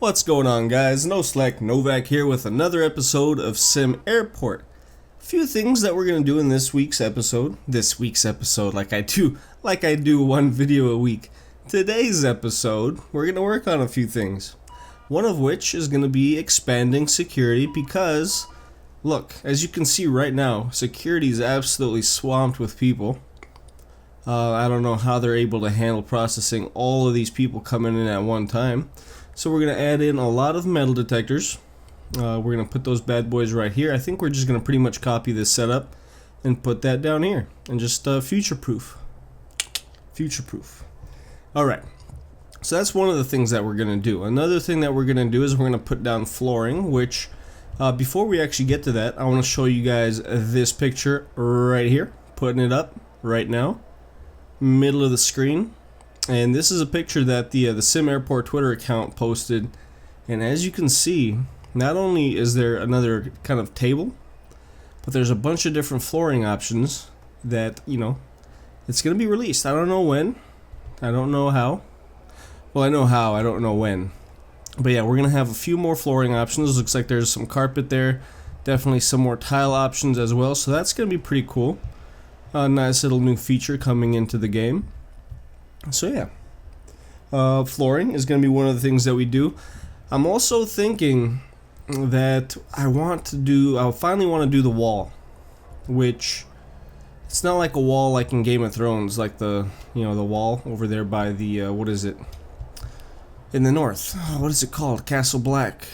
What's going on, guys? NoSlack Novak here with another episode of SimAirport. A few things that we're gonna do in this week's episode, like I do one video a week. Today's episode, we're gonna work on a few things. One of which is gonna be expanding security because, look, as you can see right now, security is absolutely swamped with people. I don't know how they're able to handle processing all of these people coming in at one time. So we're going to add in a lot of metal detectors. We're going to put those bad boys right here. I think we're just going to pretty much copy this setup and put that down here. And just future-proof. Future-proof. Alright. So that's one of the things that we're going to do. Another thing that we're going to do is we're going to put down flooring, which before we actually get to that, I want to show you guys this picture right here. Putting it up right now. Middle of the screen. And this is a picture that the SimAirport Twitter account posted, and as you can see, not only is there another kind of table, but there's a bunch of different flooring options that, you know, it's gonna be released. I don't know when, I don't know how. Well, I know how, I don't know when. But yeah, we're gonna have a few more flooring options. Looks like there's some carpet there, definitely some more tile options as well, so that's gonna be pretty cool. A nice little new feature coming into the game. So yeah, flooring is going to be one of the things that we do. I'm also thinking that I finally want to do the wall, which it's not like a wall like in Game of Thrones, like the wall over there by the what is it in the north? Oh, what is it called? Castle Black.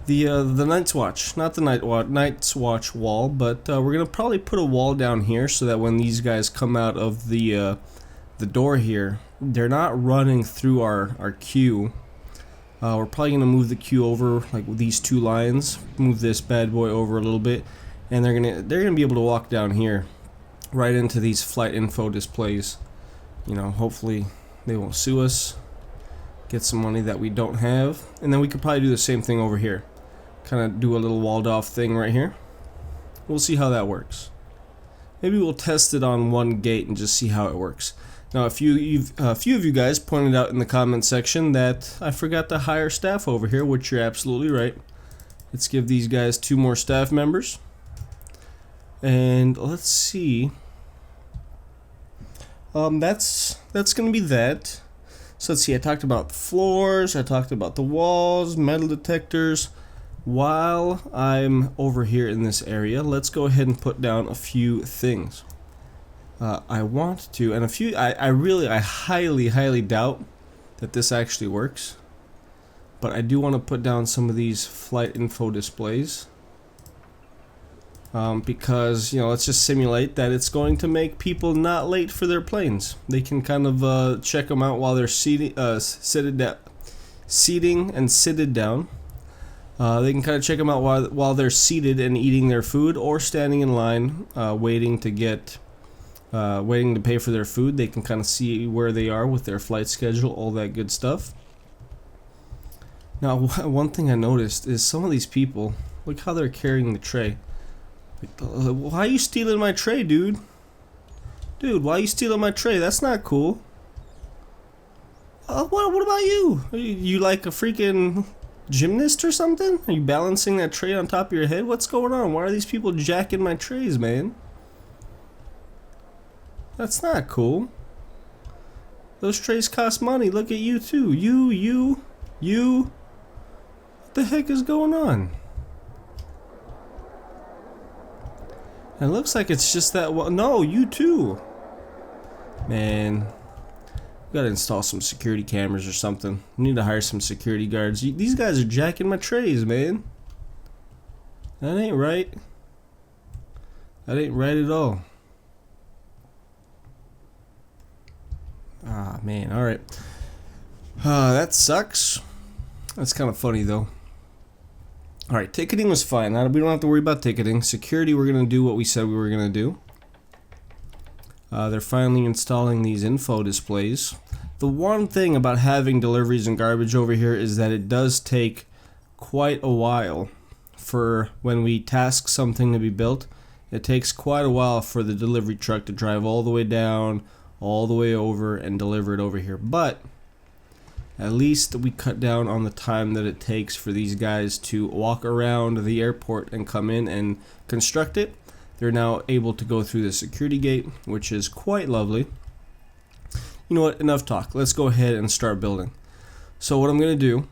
The Night's Watch, not the Night's Watch wall, but we're gonna probably put a wall down here so that when these guys come out of the door here, they're not running through our queue. We're probably gonna move the queue over like these two lines, move this bad boy over a little bit, and they're gonna be able to walk down here, right into these flight info displays. You know, hopefully they won't sue us. Get some money that we don't have, and then we could probably do the same thing over here. Kind of do a little walled off thing right here. We'll see how that works. Maybe we'll test it on one gate and just see how it works. Now, a few of you guys pointed out in the comment section that I forgot to hire staff over here, which you're absolutely right. Let's give these guys 2 more staff members. And let's see. That's gonna be that. So let's see, I talked about the floors, I talked about the walls, metal detectors. While I'm over here in this area, let's go ahead and put down a few things. I want to, and I highly doubt that this actually works. But I do want to put down some of these flight info displays. Because, you know, let's just simulate that it's going to make people not late for their planes. They can kind of check them out while they're seating and seated down. They can kind of check them out while they're seated and eating their food, or standing in line, waiting to pay for their food. They can kind of see where they are with their flight schedule, all that good stuff. Now, one thing I noticed is some of these people, look how they're carrying the tray. Why are you stealing my tray, dude? Dude, why are you stealing my tray? That's not cool. What about you? Are you like a freaking gymnast or something? Are you balancing that tray on top of your head? What's going on? Why are these people jacking my trays, man? That's not cool. Those trays cost money. Look at you too. You. What the heck is going on? It looks like it's just that one. No, you too. Man. Gotta install some security cameras or something. We need to hire some security guards. These guys are jacking my trays, man. That ain't right. That ain't right at all. Ah, man. Alright. That sucks. That's kind of funny, though. Alright, ticketing was fine. Now, we don't have to worry about ticketing. Security, we're going to do what we said we were going to do. They're finally installing these info displays. The one thing about having deliveries and garbage over here is that it does take quite a while for when we task something to be built. It takes quite a while for the delivery truck to drive all the way down, all the way over, and deliver it over here. But At least we cut down on the time that it takes for these guys to walk around the airport and come in and construct it. They're now able to go through the security gate, which is quite lovely. You know what, enough talk. Let's go ahead and start building. So what I'm going to do,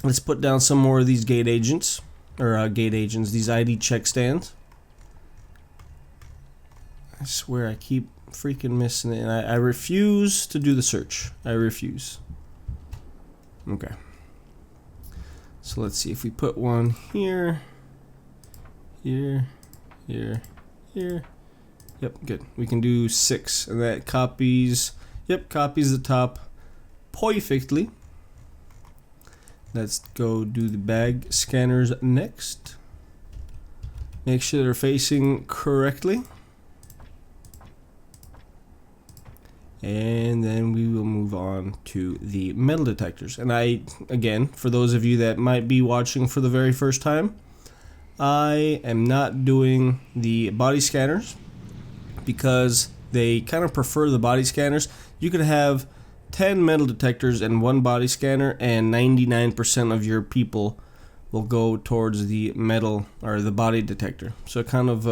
let's put down some more of these gate agents, or these ID check stands. I swear I keep freaking missing it, and I refuse to do the search. I refuse. Okay. So let's see if we put one here, here, here, here. Yep, good. We can do 6, and that copies. Yep, copies the top perfectly. Let's go do the bag scanners next. Make sure they're facing correctly. And then we will move on to the metal detectors. And again, for those of you that might be watching for the very first time, I am not doing the body scanners because they kind of prefer the body scanners. You could have 10 metal detectors and 1 body scanner, and 99% of your people will go towards the metal or the body detector. So kind of,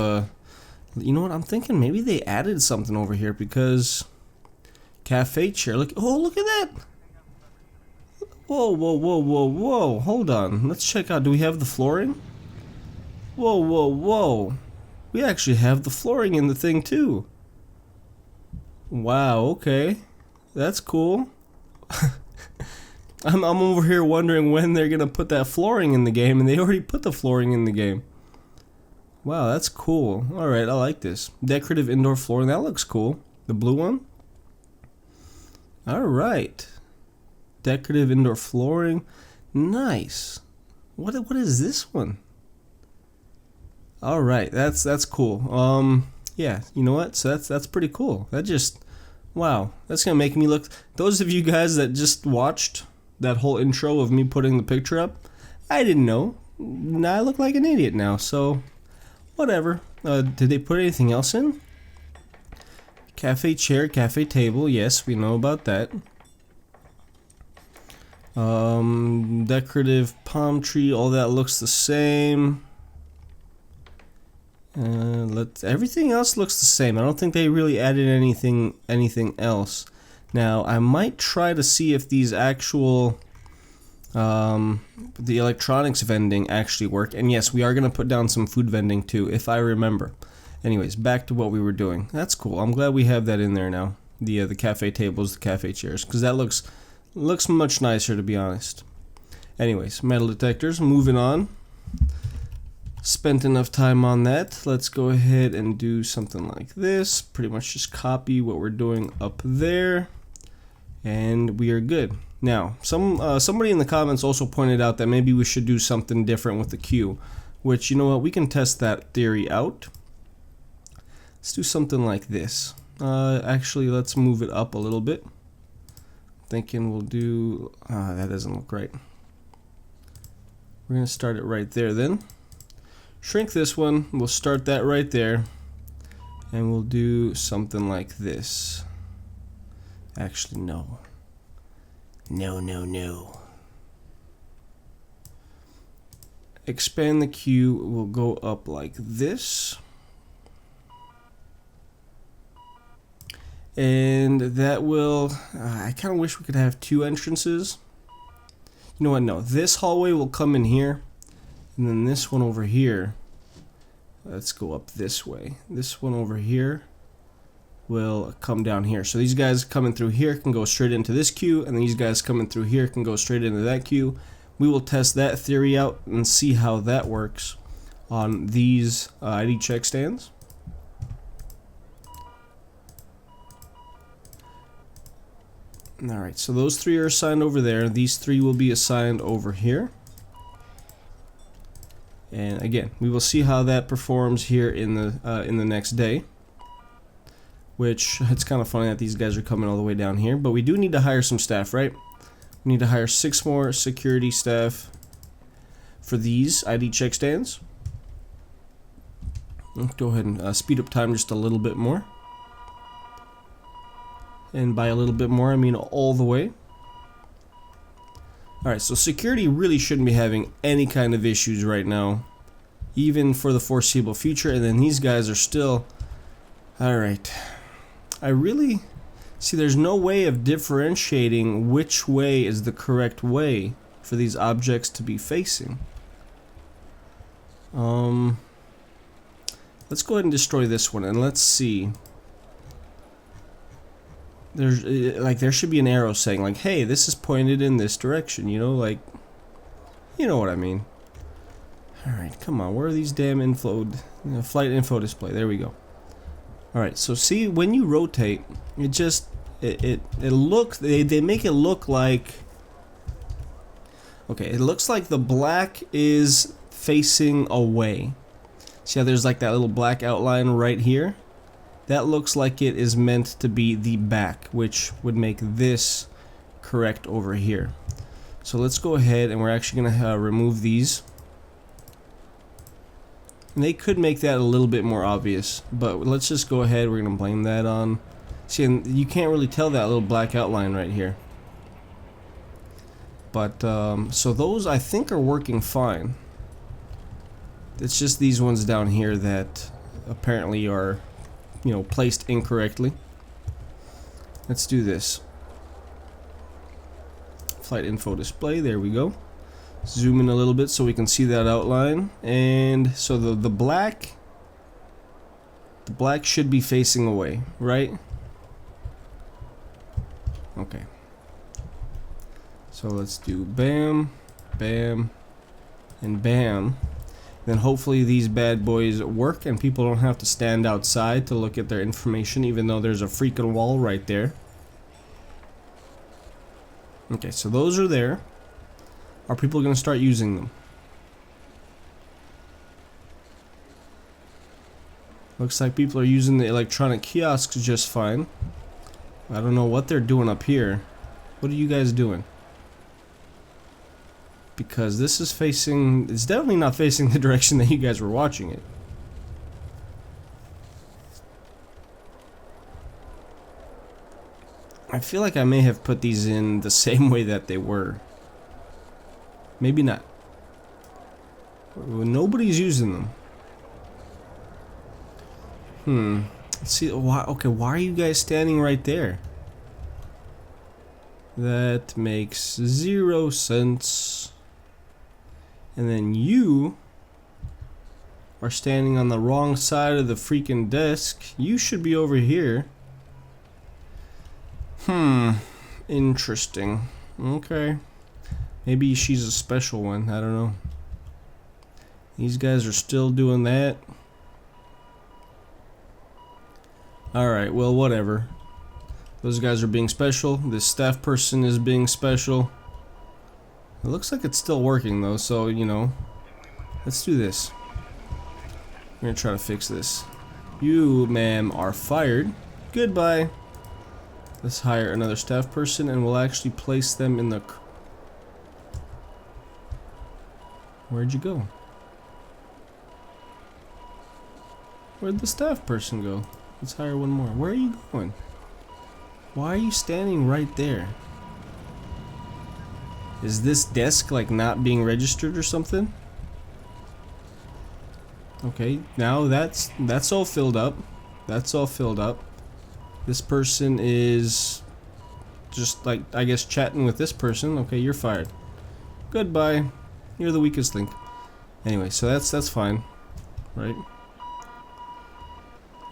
you know what, I'm thinking maybe they added something over here because cafe chair, look at that. Whoa, whoa, whoa, whoa, whoa, hold on, let's check out, do we have the flooring? Whoa, whoa, whoa, we actually have the flooring in the thing too. Wow, okay, that's cool. I'm over here wondering when they're gonna put that flooring in the game, and they already put the flooring in the game. Wow, that's cool. Alright, I like this. Decorative indoor flooring, that looks cool. The blue one? Alright. Decorative indoor flooring. Nice. What is this one? Alright, that's cool. Yeah, you know what? So that's pretty cool. That just, wow. That's gonna make me look, those of you guys that just watched that whole intro of me putting the picture up, I didn't know. Now I look like an idiot now, so whatever. Did they put anything else in? Cafe chair, cafe table, yes, we know about that. Decorative palm tree, all that looks the same. Everything else looks the same. I don't think they really added anything else. Now, I might try to see if these actual the electronics vending actually work. And yes, we are going to put down some food vending too, if I remember. Anyways, back to what we were doing. That's cool. I'm glad we have that in there now. The cafe tables, the cafe chairs, because that looks much nicer, to be honest. Anyways, metal detectors. Moving on. Spent enough time on that. Let's go ahead and do something like this. Pretty much just copy what we're doing up there, and we are good. Now, somebody in the comments also pointed out that maybe we should do something different with the queue, which, you know what, we can test that theory out. Let's do something like this. Actually, let's move it up a little bit. Thinking we'll do, that doesn't look right. We're gonna start it right there then. Shrink this one, we'll start that right there, and we'll do something like this. Actually, no. No. Expand the queue, we'll go up like this. And that will, I kind of wish we could have 2 entrances. You know what, no, this hallway will come in here, and then this one over here, let's go up this way. This one over here will come down here. So these guys coming through here can go straight into this queue, and these guys coming through here can go straight into that queue. We will test that theory out and see how that works on these ID check stands. Alright, so those 3 are assigned over there. These 3 will be assigned over here. And again, we will see how that performs here in the next day. Which, it's kind of funny that these guys are coming all the way down here. But we do need to hire some staff, right? We need to hire 6 more security staff for these ID check stands. Let's go ahead and speed up time just a little bit more. And by a little bit more, I mean all the way. Alright, so security really shouldn't be having any kind of issues right now, even for the foreseeable future, and then these guys are still... Alright. I really... See, there's no way of differentiating which way is the correct way for these objects to be facing. Let's go ahead and destroy this one, and let's see. There's like there should be an arrow saying like, hey, this is pointed in this direction, you know, like, you know what I mean. Alright, come on, where are these damn flight info display? There we go. Alright, so see, when you rotate, it just it looks, they make it look like, okay, it looks like the black is facing away. See how there's like that little black outline right here? That looks like it is meant to be the back, which would make this correct over here. So let's go ahead and we're actually going to remove these. And they could make that a little bit more obvious, but let's just go ahead, we're going to blame that on... See, and you can't really tell that little black outline right here. But, so those I think are working fine. It's just these ones down here that apparently are, you know, placed incorrectly. Let's do this. Flight info display, there we go. Zoom in a little bit so we can see that outline. And so the black should be facing away, right? Okay. So let's do bam, bam, and bam. Then hopefully these bad boys work and people don't have to stand outside to look at their information, even though there's a freaking wall right there. Okay, so those are there. Are people going to start using them? Looks like people are using the electronic kiosks just fine. I don't know what they're doing up here. What are you guys doing? Because this is facing... It's definitely not facing the direction that you guys were watching it. I feel like I may have put these in the same way that they were. Maybe not. Nobody's using them. Let's see. Why? Okay, why are you guys standing right there? That makes 0 sense. And then you are standing on the wrong side of the freaking desk. You should be over here. Interesting. Okay. Maybe she's a special one. I don't know. These guys are still doing that. Alright, well, whatever. Those guys are being special. This staff person is being special. It looks like it's still working, though, so, you know. Let's do this. We're gonna try to fix this. You, ma'am, are fired. Goodbye. Let's hire another staff person, and we'll actually place them in the... Where'd you go? Where'd the staff person go? Let's hire one more. Where are you going? Why are you standing right there? Is this desk like not being registered or something? Okay, now that's all filled up. That's all filled up. This person is just like, I guess, chatting with this person. Okay, you're fired. Goodbye. You're the weakest link. Anyway, so that's fine, right?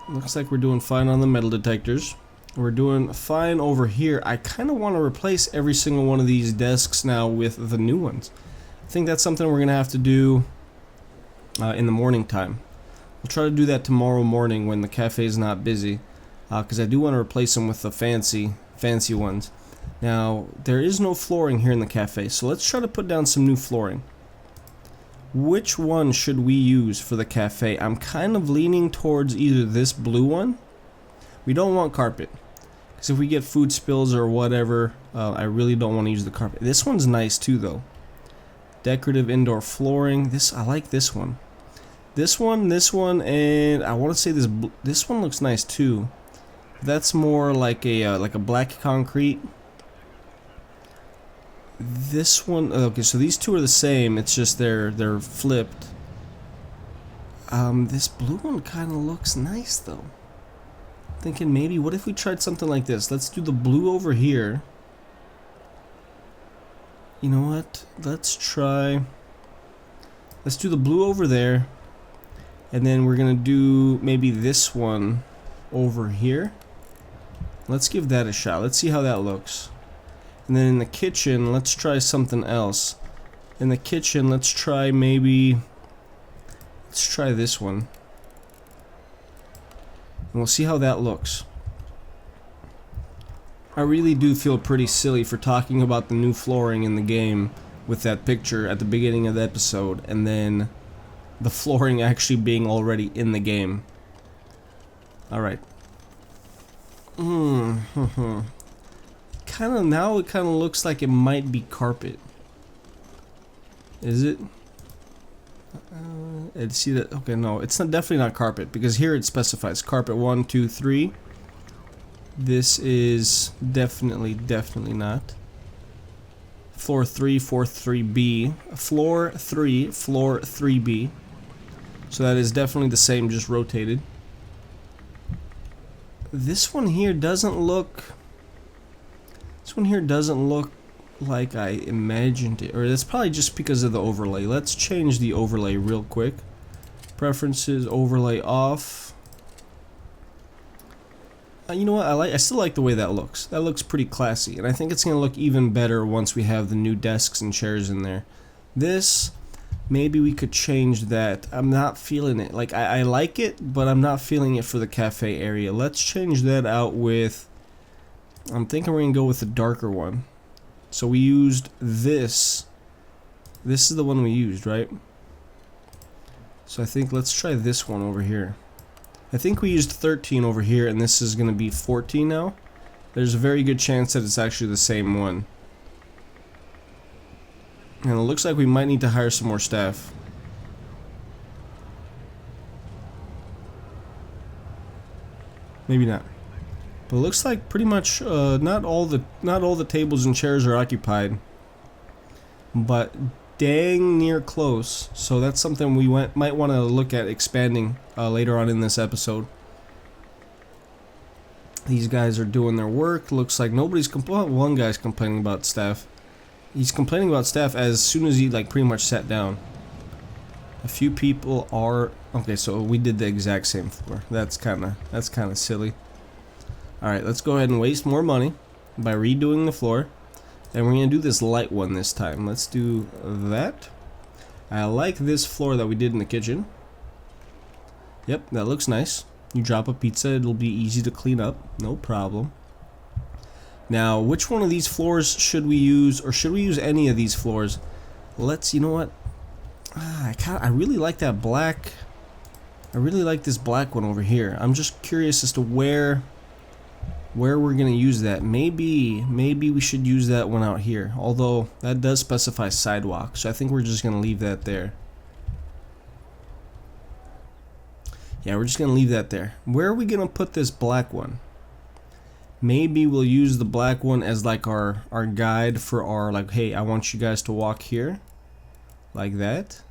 Looks like we're doing fine on the metal detectors. We're doing fine over here. I kind of want to replace every single one of these desks now with the new ones. I think that's something we're going to have to do in the morning time. We'll try to do that tomorrow morning when the cafe is not busy, because I do want to replace them with the fancy ones. Now, there is no flooring here in the cafe, so let's try to put down some new flooring. Which one should we use for the cafe? I'm kind of leaning towards either this blue one. We don't want carpet, because if we get food spills or whatever, I really don't want to use the carpet. This one's nice too, though. Decorative indoor flooring. I like this one. This one, and I want to say this one looks nice too. That's more like a black concrete. This one, okay, so these two are the same, it's just they're flipped. This blue one kind of looks nice though. Thinking maybe, what if we tried something like this? Let's do the blue over here. You know what? Let's do the blue over there. And then we're gonna do maybe this one over here. Let's give that a shot. Let's see how that looks. And then in the kitchen, let's try something else. In the kitchen, let's try this one. And we'll see how that looks. I really do feel pretty silly for talking about the new flooring in the game with that picture at the beginning of the episode, and then the flooring actually being already in the game. Alright. Now it kind of looks like it might be carpet. Is it? See that? Okay, no, it's not, definitely not carpet, because here it specifies carpet 1, 2, 3. This is definitely not. Floor 3, floor 3B. Floor 3, floor 3B. So that is definitely the same, just rotated. This one here doesn't look... This one here doesn't look like I imagined it. Or that's probably just because of the overlay. Let's change the overlay real quick. Preferences, overlay off. You know what? I still like the way that looks. That looks pretty classy, and I think it's gonna look even better once we have the new desks and chairs in there. This, maybe we could change that. I'm not feeling it. Like I like it, but I'm not feeling it for the cafe area. Let's change that out with. I'm thinking we're gonna go with the darker one. So we used this. This is the one we used, right? So I think let's try this one over here. I think we used 13 over here, and this is going to be 14 now. There's a very good chance that it's actually the same one. And it looks like we might need to hire some more staff. Maybe not. But it looks like pretty much not all the tables and chairs are occupied. But dang near close, so that's something we might want to look at expanding later on in this episode. These guys are doing their work. Looks like nobody's one guy's complaining about staff. He's complaining about staff as soon as he pretty much sat down. A few people are okay. So we did the exact same floor. That's kind of silly. All right, let's go ahead and waste more money by redoing the floor. And we're going to do this light one this time. Let's do that. I like this floor that we did in the kitchen. Yep, that looks nice. You drop a pizza, it'll be easy to clean up. No problem. Now, which one of these floors should we use? Or should we use any of these floors? You know what? I really like that black. I really like this black one over here. I'm just curious as to where we're gonna use that. Maybe we should use that one out here, although that does specify sidewalk, so I think we're just gonna leave that there. Yeah, we're just gonna leave that there. Where are we gonna put this black one? Maybe we'll use the black one as our guide for our hey, I want you guys to walk here like that.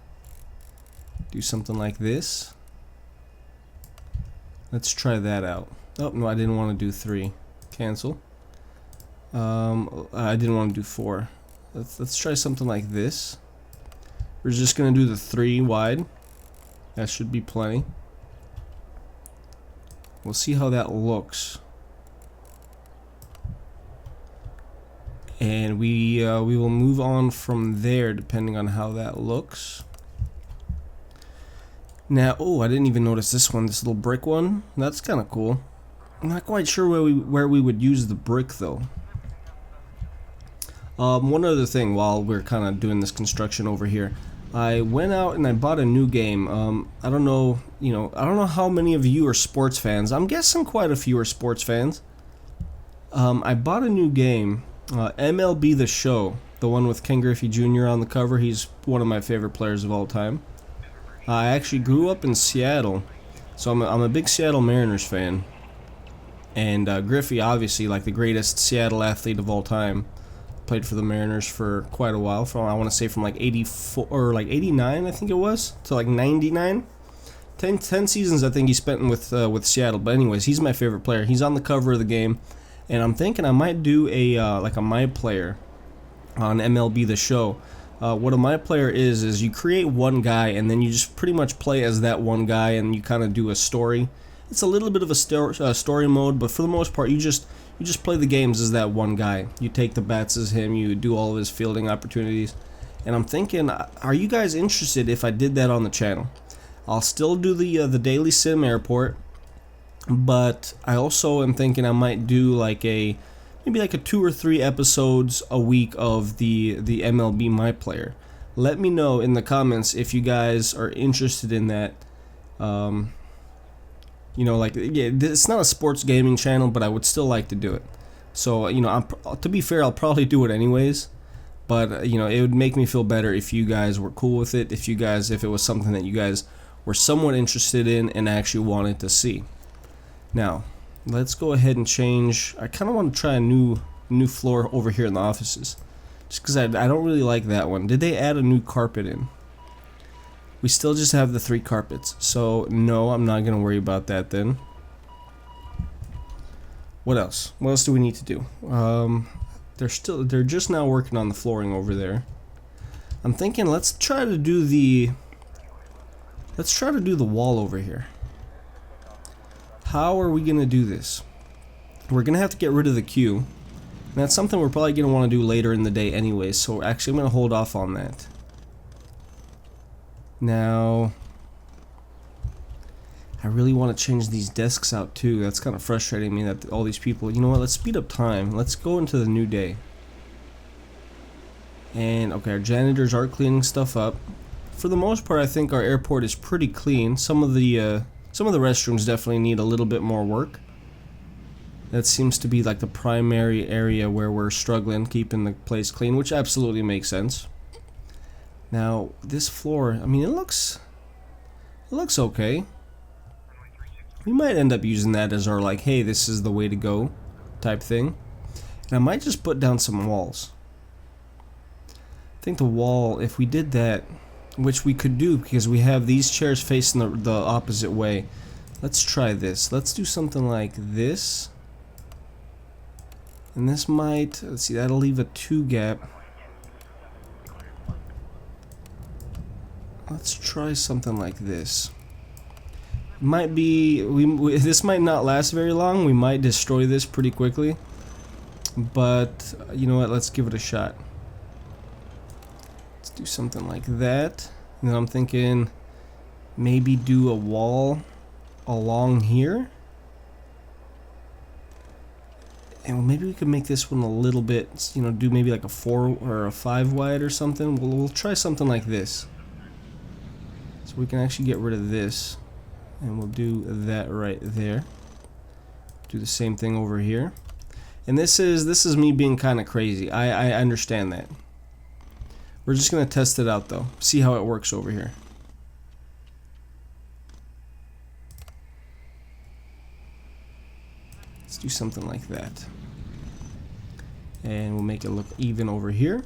Do something like this. Let's try that out. Oh, no, I didn't want to do 3. Cancel. I didn't want to do 4. Let's try something like this. We're just going to do the 3 wide. That should be plenty. We'll see how that looks. And we will move on from there depending on how that looks. Now, I didn't even notice this one, this little brick one. That's kind of cool. I'm not quite sure where we would use the brick though. One other thing while we're kind of doing this construction over here, I went out and I bought a new game. I don't know, I don't know how many of you are sports fans. I'm guessing quite a few are sports fans. I bought a new game, MLB The Show, the one with Ken Griffey Jr. on the cover. He's one of my favorite players of all time. I actually grew up in Seattle, so I'm a big Seattle Mariners fan. And Griffey, obviously, the greatest Seattle athlete of all time, played for the Mariners for quite a while. From I want to say from like 84 or like 89, I think it was, to like 99. 10 seasons I think he spent with Seattle. But anyways, he's my favorite player. He's on the cover of the game, and I'm thinking I might do a like a My Player on MLB The Show. What a My Player is you create one guy and then you just pretty much play as that one guy, and you kind of do a story. It's a little bit of a story mode, but for the most part you just play the games as that one guy. You take the bats as him, you do all of his fielding opportunities. And I'm thinking, are you guys interested if I did that on the channel? I'll still do the daily SimAirport, but I also am thinking I might do like maybe like a 2 or 3 episodes a week of the MLB My Player. Let me know in the comments if you guys are interested in that. You know, like, yeah, it's not a sports gaming channel, but I would still like to do it. So, you know, to be fair, I'll probably do it anyways. But, you know, it would make me feel better if you guys were cool with it, if it was something that you guys were somewhat interested in and actually wanted to see. Now, let's go ahead and change. I kind of want to try a new floor over here in the offices, just because I don't really like that one. Did they add a new carpet in? We still just have the 3 carpets, so no, I'm not gonna worry about that then. What else? What else do we need to do? They're just now working on the flooring over there. I'm thinking let's try to do the wall over here. How are we gonna do this? We're gonna have to get rid of the queue. And that's something we're probably gonna want to do later in the day anyways, so actually I'm gonna hold off on that. Now, I really want to change these desks out too. That's kind of frustrating me that all these people, you know what, let's speed up time. Let's go into the new day. And okay, our janitors are cleaning stuff up. For the most part, I think our airport is pretty clean. Some of the restrooms definitely need a little bit more work. That seems to be like the primary area where we're struggling keeping the place clean, which absolutely makes sense. Now, this floor, I mean, it looks okay. We might end up using that as our, like, hey, this is the way to go type thing. And I might just put down some walls. I think the wall, if we did that, which we could do because we have these chairs facing the opposite way. Let's try this. Let's do something like this. And this might, let's see, that'll leave a 2 gap. Let's try something like this. Might be this might not last very long. We might destroy this pretty quickly. But you know what? Let's give it a shot. Let's do something like that. And then I'm thinking maybe do a wall along here. And maybe we could make this one a little bit, you know, do maybe like a 4 or a 5 wide or something. We'll try something like this. So we can actually get rid of this, and we'll do that right there. Do the same thing over here. And this is me being kind of crazy. I understand that. We're just gonna test it out though. See how it works over here. Let's do something like that. And we'll make it look even over here.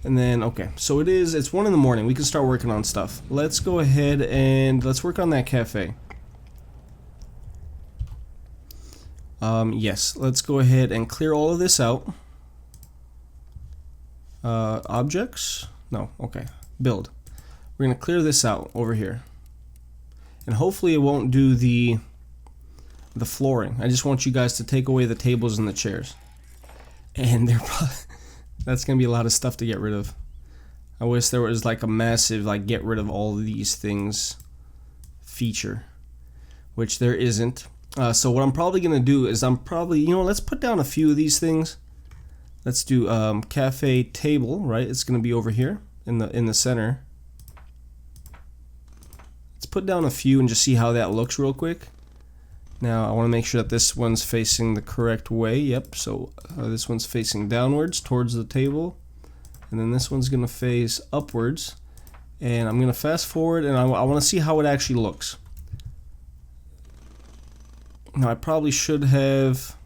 And then, okay, so it's 1 in the morning. We can start working on stuff. Let's go ahead and let's work on that cafe. Yes, let's go ahead and clear all of this out. Objects? No, okay. Build. We're gonna clear this out over here. And hopefully it won't do the flooring. I just want you guys to take away the tables and the chairs. And they're probably that's gonna be a lot of stuff to get rid of. I wish there was like a massive like get rid of all of these things feature, which there isn't. So what I'm probably gonna do is let's put down a few of these things. Let's do cafe table, right? It's gonna be over here in the center. Let's put down a few and just see how that looks real quick. Now I want to make sure that this one's facing the correct way. Yep, so this one's facing downwards towards the table, and then this one's gonna face upwards. And I'm gonna fast forward, and I want to see how it actually looks. Now I probably should have,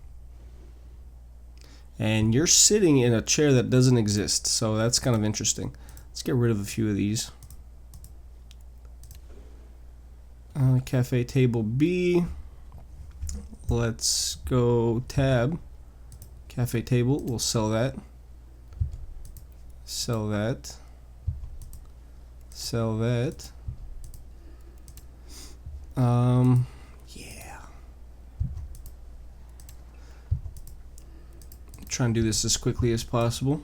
and you're sitting in a chair that doesn't exist, so that's kind of interesting. Let's get rid of a few of these. Cafe table B. Let's go tab. Cafe table, we'll sell that. Sell that. Sell that. Yeah. Try and do this as quickly as possible.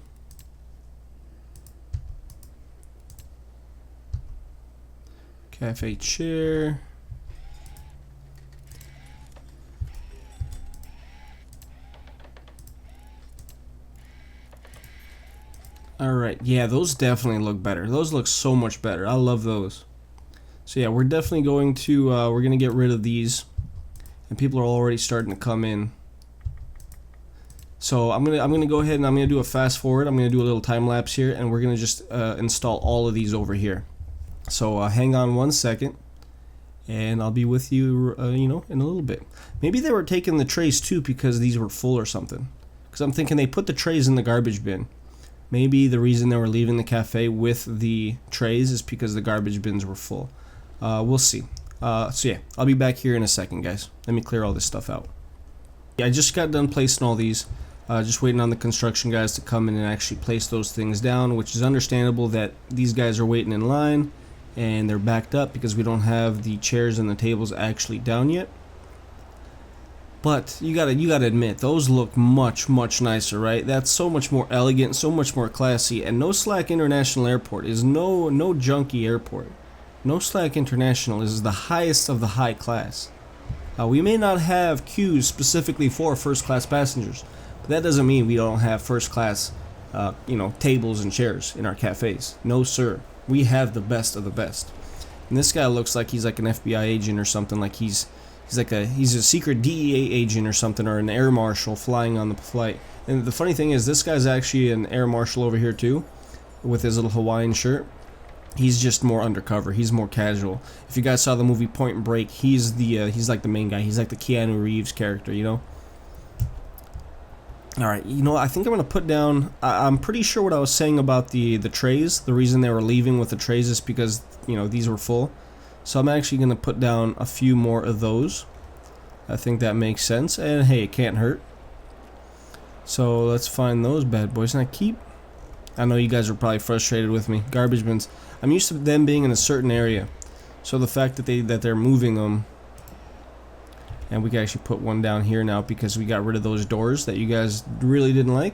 Cafe chair. Alright, yeah, those definitely look better. Those look so much better. I love those. So yeah, we're definitely going to, we're going to get rid of these. And people are already starting to come in. So I'm gonna go ahead and I'm gonna do a fast forward. I'm gonna do a little time lapse here, and we're gonna just install all of these over here. So hang on 1 second, and I'll be with you, you know, in a little bit. Maybe they were taking the trays too because these were full or something. Because I'm thinking they put the trays in the garbage bin. Maybe the reason they were leaving the cafe with the trays is because the garbage bins were full. We'll see. So yeah, I'll be back here in a second, guys. Let me clear all this stuff out. Yeah, I just got done placing all these. Just waiting on the construction guys to come in and actually place those things down, which is understandable that these guys are waiting in line and they're backed up because we don't have the chairs and the tables actually down yet. But you gotta admit, those look much nicer, right? That's so much more elegant, so much more classy. And NoSlack International Airport is no junky airport. NoSlack International is the highest of the high class. We may not have queues specifically for first class passengers, but that doesn't mean we don't have first class, you know, tables and chairs in our cafes. No, sir. We have the best of the best. And this guy looks like he's like an FBI agent or something. Like he's a secret DEA agent or something, or an air marshal flying on the flight. And the funny thing is, this guy's actually an air marshal over here too, with his little Hawaiian shirt. He's just more undercover. He's more casual. If you guys saw the movie Point Break, he's like the main guy. He's like the Keanu Reeves character, you know. All right, you know, I think I'm gonna put down. I'm pretty sure what I was saying about the trays. The reason they were leaving with the trays is because, you know, these were full. So I'm actually gonna put down a few more of those. I think that makes sense. And hey, it can't hurt. So let's find those bad boys. And I know you guys are probably frustrated with me. Garbage bins. I'm used to them being in a certain area. So the fact that they're moving them. And we can actually put one down here now because we got rid of those doors that you guys really didn't like.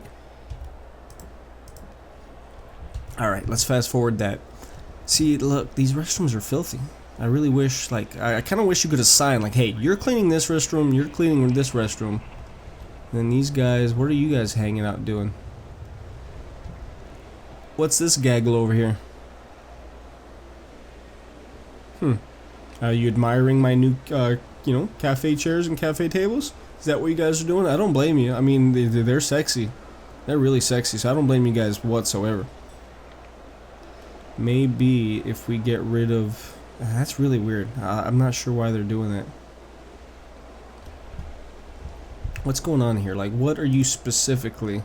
Alright, let's fast forward that. See, look, these restrooms are filthy. I really wish, like, I kind of wish you could assign, like, hey, you're cleaning this restroom, you're cleaning this restroom. And then these guys, what are you guys hanging out doing? What's this gaggle over here? Are you admiring my new, you know, cafe chairs and cafe tables? Is that what you guys are doing? I don't blame you. I mean, they're sexy. They're really sexy, so I don't blame you guys whatsoever. Maybe if we get rid of... That's really weird. I'm not sure why they're doing that. What's going on here? Like, what are you specifically?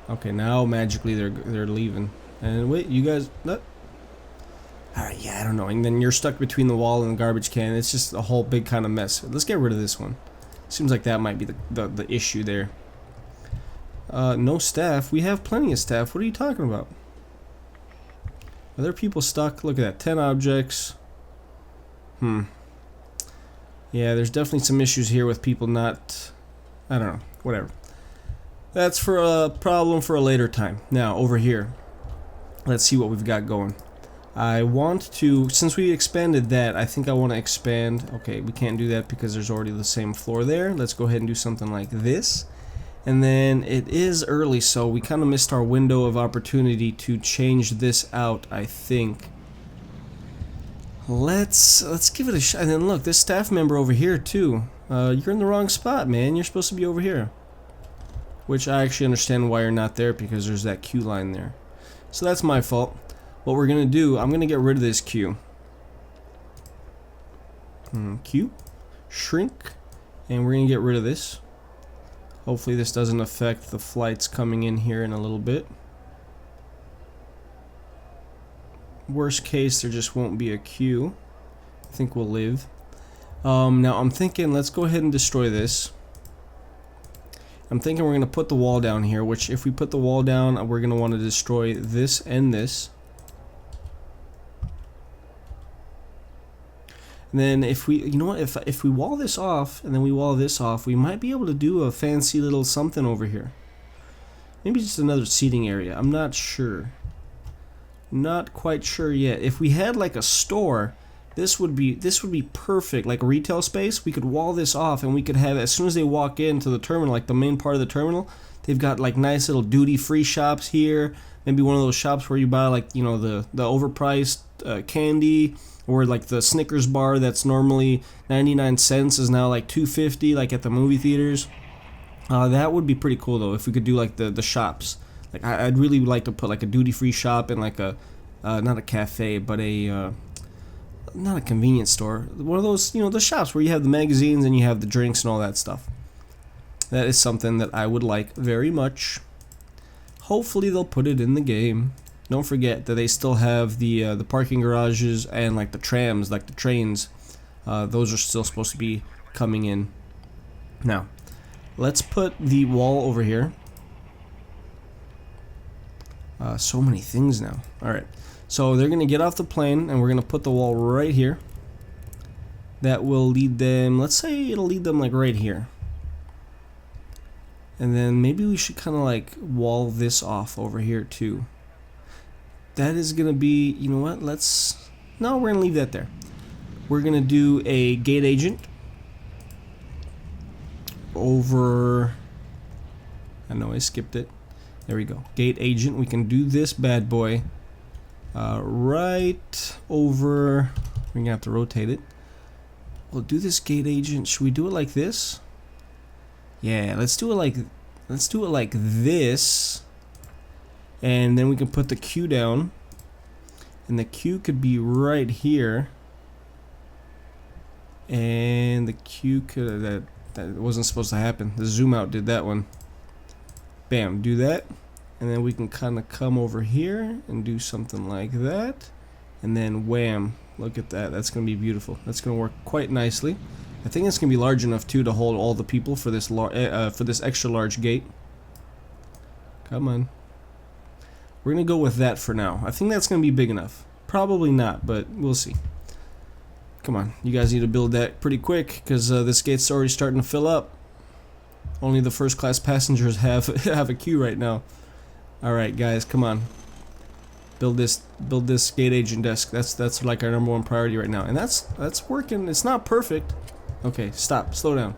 Okay, now magically they're leaving. And wait, you guys... Alright, yeah, I don't know. And then you're stuck between the wall and the garbage can. It's just a whole big kind of mess. Let's get rid of this one. Seems like that might be the issue there. No staff. We have plenty of staff. What are you talking about? Are there people stuck? Look at that. 10 objects. Yeah, there's definitely some issues here with people not... I don't know. Whatever. That's for a problem for a later time. Now, over here. Let's see what we've got going. I want to... Since we expanded that, I think I want to expand... Okay, we can't do that because there's already the same floor there. Let's go ahead and do something like this. And then it is early, so we kind of missed our window of opportunity to change this out, I think. Let's give it a shot. And then look, this staff member over here too. You're in the wrong spot, man. You're supposed to be over here. Which I actually understand why you're not there, because there's that queue line there. So that's my fault. What we're gonna do, I'm gonna get rid of this queue. Queue, shrink, and we're gonna get rid of this. Hopefully this doesn't affect the flights coming in here in a little bit. Worst case, there just won't be a queue. I think we'll live. Now I'm thinking, let's go ahead and destroy this. I'm thinking we're going to put the wall down here, which if we put the wall down, we're going to want to destroy this and this. And then if we, you know what, if we wall this off and then we wall this off, we might be able to do a fancy little something over here. Maybe just another seating area. I'm not sure. Not quite sure yet. If we had like a store, this would be perfect. Like a retail space, we could wall this off and we could have, as soon as they walk into the terminal, like the main part of the terminal, they've got like nice little duty-free shops here. Maybe one of those shops where you buy like, you know, the overpriced candy, or like the Snickers bar that's normally 99 cents is now like $2.50, like at the movie theaters. That would be pretty cool though, if we could do like the shops. Like I'd really like to put like a duty-free shop and like a not a cafe, but a not a convenience store. One of those, you know, the shops where you have the magazines and you have the drinks and all that stuff. That is something that I would like very much. Hopefully they'll put it in the game. Don't forget that they still have the parking garages and like the trams, like the trains. Those are still supposed to be coming in. Now, let's put the wall over here. So many things now. Alright, so they're going to get off the plane and we're going to put the wall right here. That will lead them, let's say it'll lead them like right here. And then maybe we should kind of like wall this off over here too. That is going to be, you know what, no, we're going to leave that there. We're going to do a gate agent over, I know I skipped it. There we go. Gate agent, we can do this bad boy right over, we're going to have to rotate it. We'll do this gate agent, should we do it like this? Yeah, let's do it like this. And then we can put the queue down, and the queue could be right here, and the queue could, that wasn't supposed to happen. The zoom out did that one. Bam, do that, and then we can kind of come over here and do something like that, and then wham, look at that. That's gonna be beautiful. That's gonna work quite nicely. I think it's gonna be large enough too to hold all the people for this extra large gate. Come on. We're going to go with that for now. I think that's going to be big enough. Probably not, but we'll see. Come on, you guys need to build that pretty quick, because this gate's already starting to fill up. Only the first class passengers have a queue right now. Alright guys, come on. Build this gate agent desk. That's like our #1 priority right now. And that's working. It's not perfect. Okay, stop. Slow down.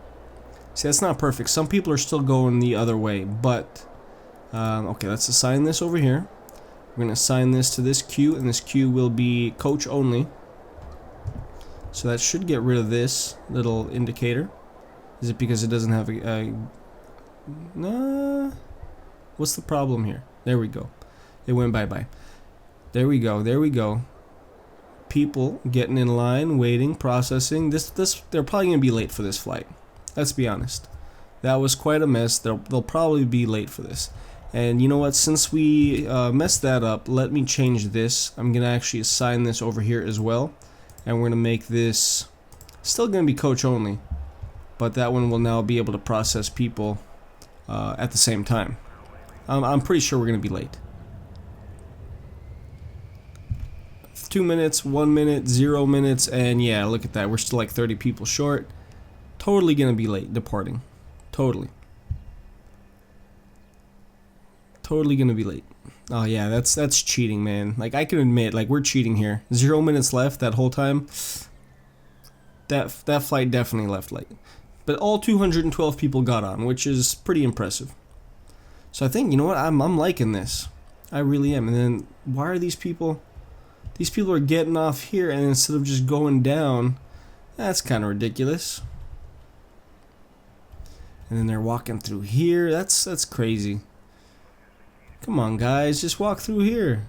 See, that's not perfect. Some people are still going the other way, but okay, let's assign this over here. We're going to assign this to this queue, and this queue will be coach only. So that should get rid of this little indicator. Is it because it doesn't have nah. What's the problem here? There we go. It went bye-bye. There we go. There we go. People getting in line, waiting, processing. They're probably going to be late for this flight. Let's be honest. That was quite a mess. They'll probably be late for this. And you know what, since we messed that up, let me change this. I'm going to actually assign this over here as well. And we're going to make this still going to be coach only. But that one will now be able to process people at the same time. I'm pretty sure we're going to be late. 2 minutes, 1 minute, 0 minutes, and yeah, look at that. We're still like 30 people short. Totally going to be late departing. Totally. Totally gonna be late. Oh yeah, that's cheating, man. Like, I can admit, like, we're cheating here. 0 minutes left that whole time. That flight definitely left late. But all 212 people got on, which is pretty impressive. So I think, you know what, I'm liking this. I really am. And then why are these people? These people are getting off here, and instead of just going down, that's kind of ridiculous. And then they're walking through here. That's crazy. Come on, guys, just walk through here.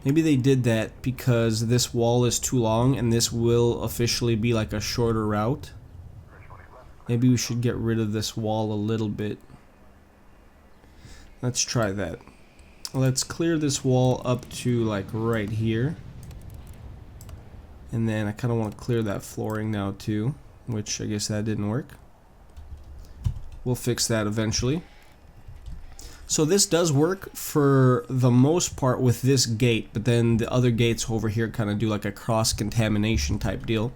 Maybe they did that because this wall is too long and this will officially be like a shorter route. Maybe we should get rid of this wall a little bit. Let's try that. Let's clear this wall up to like right here. And then I kind of want to clear that flooring now too, which I guess that didn't work. We'll fix that eventually. So this does work for the most part with this gate, but then the other gates over here kind of do like a cross-contamination type deal.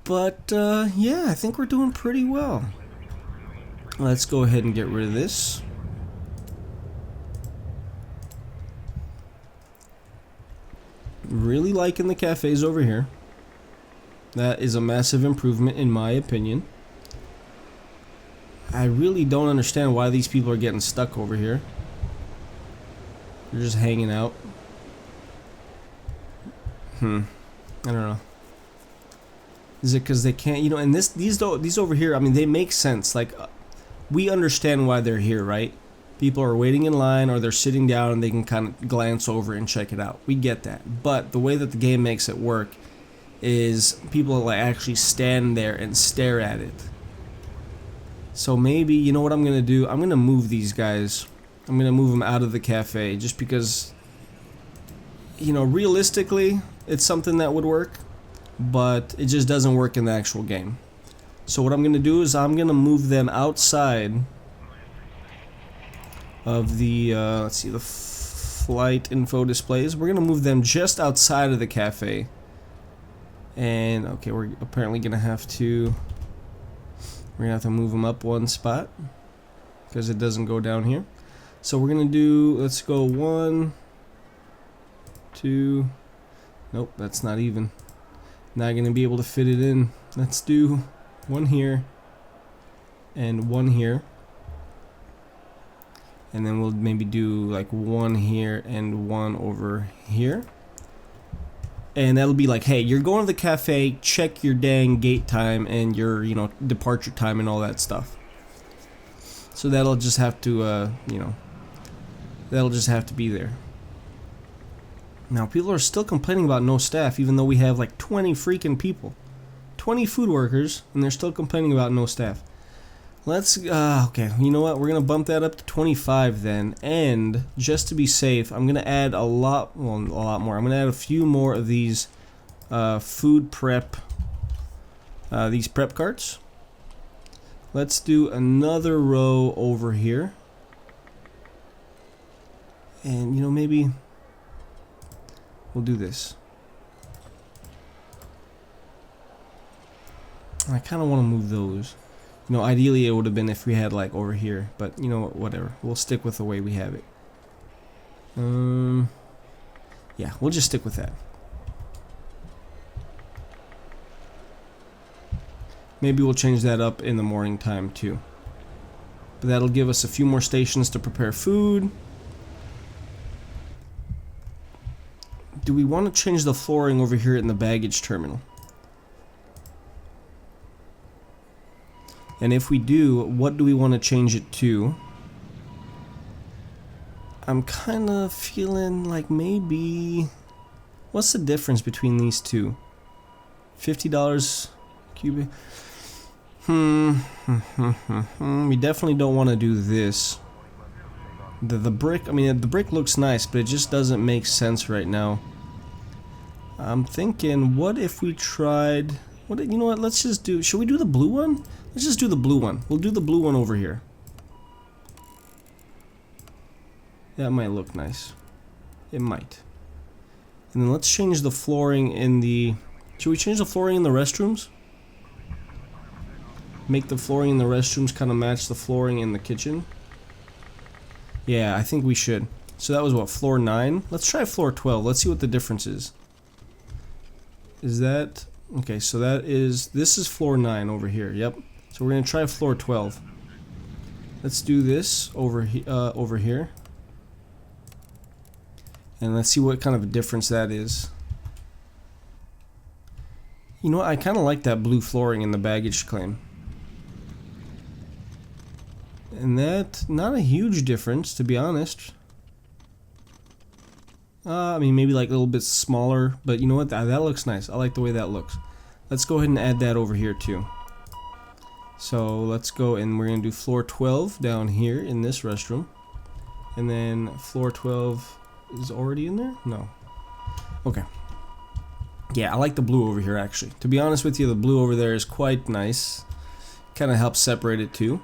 But yeah, I think we're doing pretty well. Let's go ahead and get rid of this. Really liking the cafes over here. That is a massive improvement in my opinion. I really don't understand why these people are getting stuck over here. They're just hanging out. I don't know. Is it because they can't, you know, and these over here, I mean, they make sense. Like, we understand why they're here, right? People are waiting in line or they're sitting down and they can kind of glance over and check it out. We get that. But the way that the game makes it work is people like actually stand there and stare at it. So maybe, you know what I'm going to do? I'm going to move these guys. I'm going to move them out of the cafe just because, you know, realistically, it's something that would work, but it just doesn't work in the actual game. So what I'm going to do is I'm going to move them outside of the, let's see, the flight info displays. We're going to move them just outside of the cafe. And, okay, we're apparently going to have to... We're going to have to move them up one spot because it doesn't go down here. So we're going to do, let's go 1, 2, nope, that's not even. Not going to be able to fit it in. Let's do 1 here and 1 here. And then we'll maybe do like 1 here and 1 over here. And that'll be like, hey, you're going to the cafe, check your dang gate time and your, you know, departure time and all that stuff. So that'll just have to, you know, that'll just have to be there. Now, people are still complaining about no staff, even though we have like 20 freaking people. 20 food workers, and they're still complaining about no staff. Let's, okay, you know what? We're going to bump that up to 25 then. And just to be safe, I'm going to add a lot more. I'm going to add a few more of these food prep, these prep carts. Let's do another row over here. And, you know, maybe we'll do this. I kind of want to move those. You know, ideally it would have been if we had like over here, but you know, whatever. We'll stick with the way we have it. Yeah, we'll just stick with that. Maybe we'll change that up in the morning time too. But that'll give us a few more stations to prepare food. Do we want to change the flooring over here in the baggage terminal? And if we do, what do we want to change it to? I'm kind of feeling like maybe... What's the difference between these two? $50 cubic? We definitely don't want to do this. The brick, I mean, the brick looks nice, but it just doesn't make sense right now. I'm thinking, what if we tried... What, you know what, let's just do... Should we do the blue one? Let's just do the blue one. We'll do the blue one over here. That might look nice. It might. And then let's change the flooring in the... Should we change the flooring in the restrooms? Make the flooring in the restrooms kind of match the flooring in the kitchen? Yeah, I think we should. So that was what, floor 9? Let's try floor 12. Let's see what the difference is. Is that... Okay, so that is... This is floor 9 over here. Yep. So we're going to try floor 12. Let's do this over here. And let's see what kind of a difference that is. You know what? I kind of like that blue flooring in the baggage claim. And that, not a huge difference, to be honest. I mean, maybe like a little bit smaller, but you know what? That looks nice. I like the way that looks. Let's go ahead and add that over here too. So let's go and we're gonna do floor 12 down here in this restroom. And then floor 12 is already in there? No. Okay. Yeah, I like the blue over here actually. To be honest with you, the blue over there is quite nice. Kind of helps separate it too.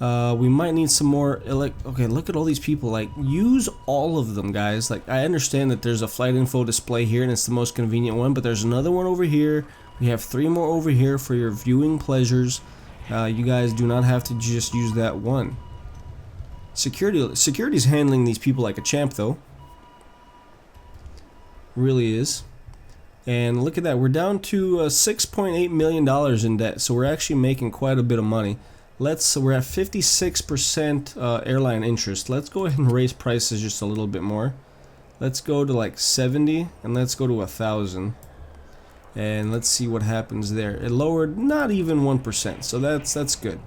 We might need some more okay, look at all these people. Like, use all of them, guys. Like, I understand that there's a flight info display here and it's the most convenient one, but there's another one over here. We have 3 more over here for your viewing pleasures. You guys do not have to just use that one. Security's handling these people like a champ though. Really is. And look at that, we're down to $6.8 million in debt, so we're actually making quite a bit of money. We're at 56% airline interest. Let's go ahead and raise prices just a little bit more. Let's go to like 70 and let's go to 1,000. And let's see what happens there. It lowered not even 1%, so that's good.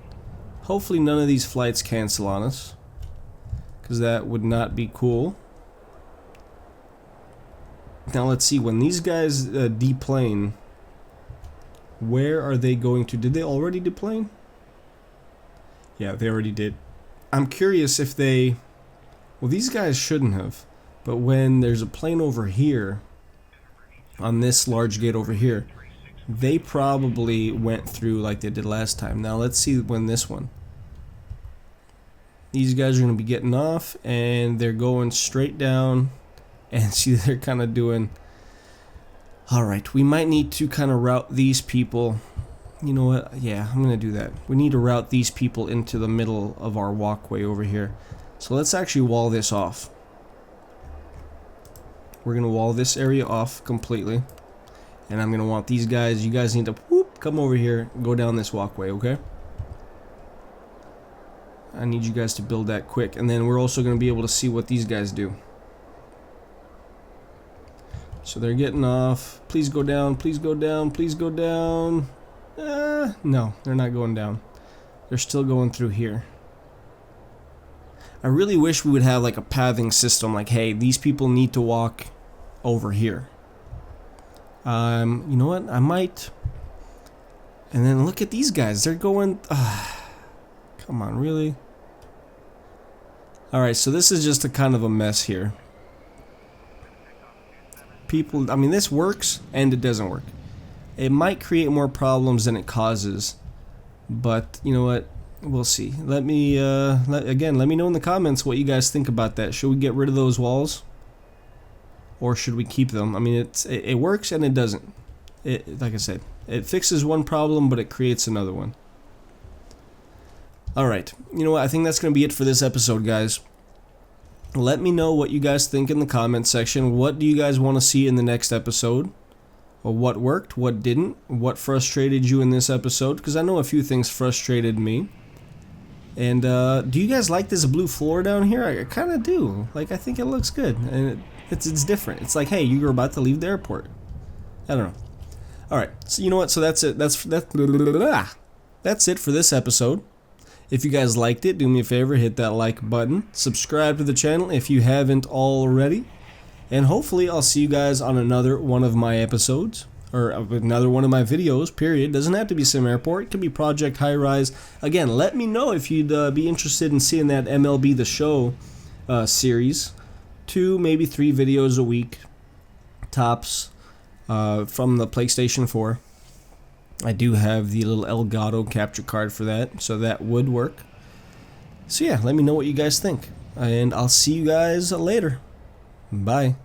Hopefully none of these flights cancel on us, because that would not be cool. Now let's see, when these guys deplane, where are they going to? Did they already deplane? Yeah, they already did. I'm curious if they... Well, these guys shouldn't have. But when there's a plane over here, on this large gate over here, they probably went through like they did last time. Now let's see when this one. These guys are going to be getting off, and they're going straight down. And see, they're kind of doing... Alright, we might need to kind of route these people... You know what? Yeah, I'm gonna do that. We need to route these people into the middle of our walkway over here. So let's actually wall this off. We're gonna wall this area off completely. And I'm gonna want these guys, you guys need to whoop, come over here, go down this walkway, okay? I need you guys to build that quick. And then we're also gonna be able to see what these guys do. So they're getting off. Please go down, please go down, please go down. No, they're not going down. They're still going through here. I really wish we would have like a pathing system, like, hey, these people need to walk over here. You know what? I might. And then look at these guys. They're going... come on, really? Alright, so this is just a kind of a mess here. People... I mean, this works and it doesn't work. It might create more problems than it causes, but you know what? We'll see. Let me let me know in the comments what you guys think about that. Should we get rid of those walls, or should we keep them? I mean, it works and it doesn't. Like I said, it fixes one problem, but it creates another one. All right. You know what? I think that's gonna be it for this episode, guys. Let me know what you guys think in the comment section. What do you guys want to see in the next episode? Or what worked, what didn't, what frustrated you in this episode, because I know a few things frustrated me. And do you guys like this blue floor down here? I kind of do. Like, I think it looks good, and it's different. It's like, hey, you're about to leave the airport. I don't know. All right, so you know what? So that's it. That's it for this episode. If you guys liked it, do me a favor, hit that like button, subscribe to the channel if you haven't already. And hopefully I'll see you guys on another one of my episodes, or another one of my videos, period. Doesn't have to be SimAirport, it could be Project High Rise. Again, let me know if you'd be interested in seeing that MLB The Show series. 2, maybe 3 videos a week, tops, from the PlayStation 4. I do have the little Elgato capture card for that, so that would work. So yeah, let me know what you guys think. And I'll see you guys later. Bye.